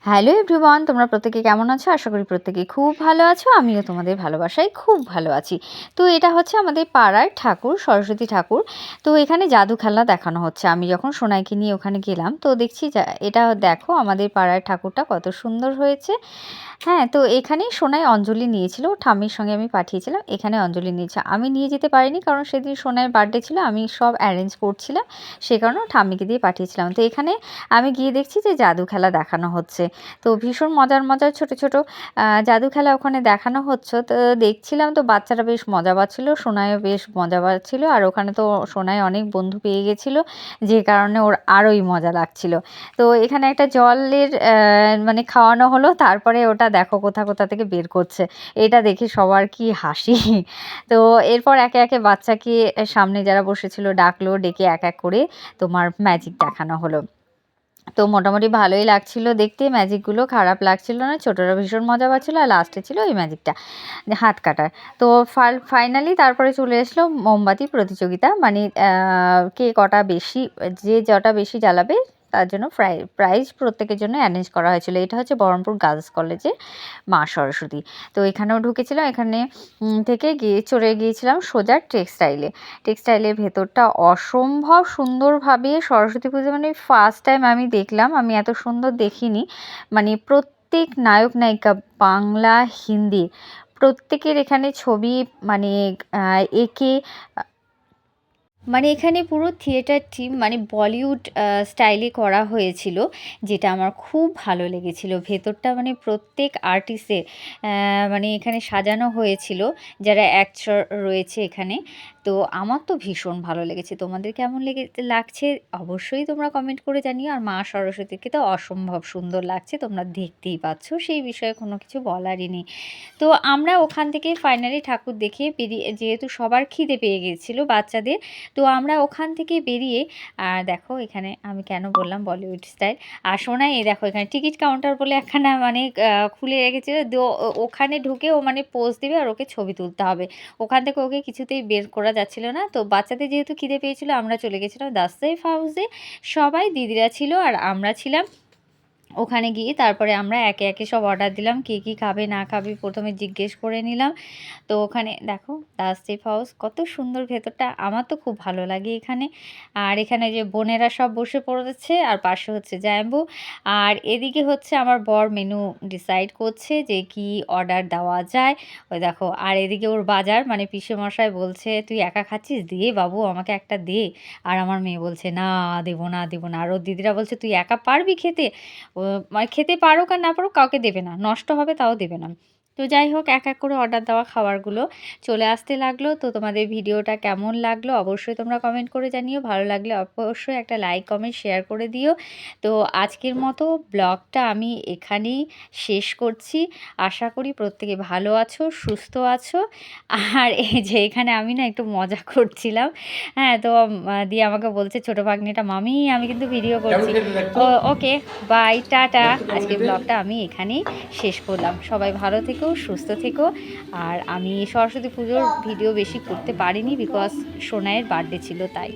Hello everyone, তোমরা প্রত্যেকে কেমন আছো? আশা করি প্রত্যেকে খুব ভালো আছো। আমিও তোমাদের ভালোবাসায় খুব ভালো আছি। তো এটা হচ্ছে আমাদের পাড়ার ঠাকুর, সরস্বতী ঠাকুর। তো এখানে জাদু খেলা দেখানো হচ্ছে। আমি যখন সোনাইকে নিয়ে ওখানে গেলাম তো দেখছি এটা দেখো আমাদের পাড়ার ঠাকুরটা কত সুন্দর হয়েছে। হ্যাঁ, তো এখানেই সোনাই অঞ্জলি নিয়েছিল। ঠাম্মির সঙ্গে আমি পাঠিয়েছিলাম। এখানে অঞ্জলি নিয়েছে। আমি নিয়ে যেতে পারিনি কারণ সেদিন সোনাইয়ের বার্থডে ছিল। আমি সব অ্যারেঞ্জ করছিলাম। সে কারণে ঠাম্মিকে দিয়ে পাঠিয়েছিলাম। তো এখানে আমি গিয়ে দেখছি যে জাদু খেলা দেখানো হচ্ছে। তো ভীষণ মজার মজার ছোট ছোট জাদু খেলা ওখানে দেখানো হচ্ছে। তো দেখছিলাম, তো বাচ্চারা বেশ মজা পাচ্ছিল, সোনাইও বেশ মজা পাচ্ছিল। আর ওখানে তো সোনাই অনেক বন্ধু পেয়ে গেছিল, যে কারণে ওর আরোই মজা লাগছিল। তো এখানে একটা জলের মানে খাওয়ানো হলো, তারপরে ওটা দেখো কোথা কোথা থেকে বের করছে। এটা দেখে সবার কি হাসি। তো এরপর একে একে বাচ্চাকে সামনে যারা বসেছিল ডাকলো, ডেকে এক এক করে তোমার ম্যাজিক দেখানো হলো। তো মোটামুটি ভালোই লাগছিল দেখতে, ম্যাজিকগুলো খারাপ লাগছিল না, ছোটরা ভীষণ মজা পাচ্ছিল। আর লাস্টে ছিল এই ম্যাজিকটা, হাত কাটার। তো ফাইনালি তারপরে চলে আসলো মোমবাতি প্রতিযোগিতা, মানে কে কটা বেশি, যে যটা বেশি জ্বালাবে তার জন্য প্রাইজ প্রত্যেকের জন্য অ্যারেঞ্জ করা হয়েছিল। এটা হচ্ছে বহরমপুর গার্লস কলেজে মা সরস্বতী। তো এখানেও ঢুকেছিলাম, এখানে থেকে চলে গিয়েছিলাম সোজা টেক্সটাইলের ভেতরটা অসম্ভব সুন্দরভাবে সরস্বতী পুজো, মানে ফার্স্ট টাইম আমি দেখলাম, আমি এত সুন্দর দেখিনি। মানে প্রত্যেক নায়ক নায়িকা, বাংলা হিন্দি, প্রত্যেকের এখানে ছবি, মানে এঁকে, মানে এখানে পুরো থিয়েটার টিম, মানে বলিউড স্টাইলে করা হয়েছিল, যেটা আমার খুব ভালো লেগেছিল। ভেতরটা মানে প্রত্যেক আর্টিস্টে মানে এখানে সাজানো হয়েছিল, যারা অ্যাক্টর রয়েছে এখানে। তো আমার তো ভীষণ ভালো লেগেছে। তোমাদের কেমন লাগছে অবশ্যই তোমরা কমেন্ট করে জানিও। আর মা সরস্বতীকে তো অসম্ভব সুন্দর লাগছে, তোমরা দেখতেই পাচ্ছ, সেই বিষয়ে কোনো কিছু বলারই নেই। তো আমরা ওখান থেকে ফাইনালি ঠাকুর দেখে বেরিয়ে, যেহেতু সবার খিদে পেয়ে গিয়েছিলো বাচ্চাদের, তো আমরা ওখান থেকে বেরিয়ে, আর দেখো এখানে আমি কেন বললাম বলিউড স্টাইল, আর শোনাই এই দেখো এখানে টিকিট কাউন্টার বলে একখানা মানে খুলে রেখেছিল। ওখানে ঢুকে ও মানে পোজ দেবে আর ওকে ছবি তুলতে হবে। ওখান থেকে ওকে কিছুতেই বের করা যাচ্ছিল না। তো বাচ্চাদের যেহেতু খিদে পেয়েছিল, আমরা চলে গেছিলাম দাস সেফ হাউসে। সবাই দিদিরা ছিল আর আমরা ছিলাম ওখানে গিয়ে। তারপরে আমরা একে একে সব অর্ডার দিলাম, কে কী খাবে না খাবে প্রথমে জিজ্ঞেস করে নিলাম। তো ওখানে দেখো দাস সেফ হাউস কত সুন্দর ভেতরটা, আমার তো খুব ভালো লাগে এখানে। আর এখানে যে বোনেরা সব বসে পড়েছে, আর পাশে হচ্ছে জাম্বু, আর এদিকে হচ্ছে আমার বর মেনু ডিসাইড করছে যে কি অর্ডার দেওয়া যায়। ওই দেখো, আর এদিকে ওর বাজার, মানে পিসেমশাই বলছে তুই একা খাচ্ছিস, দে বাবু আমাকে একটা দে। আর আমার মেয়ে বলছে না, দেবো না দেবো না। আর ওর দিদিরা বলছে তুই একা পারবি খেতে, মানে খেতে পারুক আর না পারুক কাউকে দেবে না, নষ্ট হবে তাও দেবে না। তো যাই হোক, এক এক করে অর্ডার দেওয়া খাবারগুলো চলে আসতে লাগলো। তো তোমাদের ভিডিওটা কেমন লাগলো অবশ্যই তোমরা কমেন্ট করে জানিও। ভালো লাগলে অবশ্যই একটা লাইক কমেন্ট শেয়ার করে দিও। তো আজকের মতো ব্লগটা আমি এখানেই শেষ করছি। আশা করি প্রত্যেকে ভালো আছো, সুস্থ আছো। আর এই যে এখানে আমি না একটু মজা করছিলাম, হ্যাঁ, তো দিয়ে আমাকে বলছে ছোটো ভাগ্নিটা, মামি আমি কিন্তু ভিডিও করছি। ওকে, বাই, টাটা। আজকের ব্লগটা আমি এখানেই শেষ করলাম। সবাই ভালো থেকো, সুস্থ থেকো। আর আমি সরস্বতী পুজোর ভিডিও বেশি করতে পারিনি, বিকজ সোনাইয়ের বার্থডে ছিল তাই।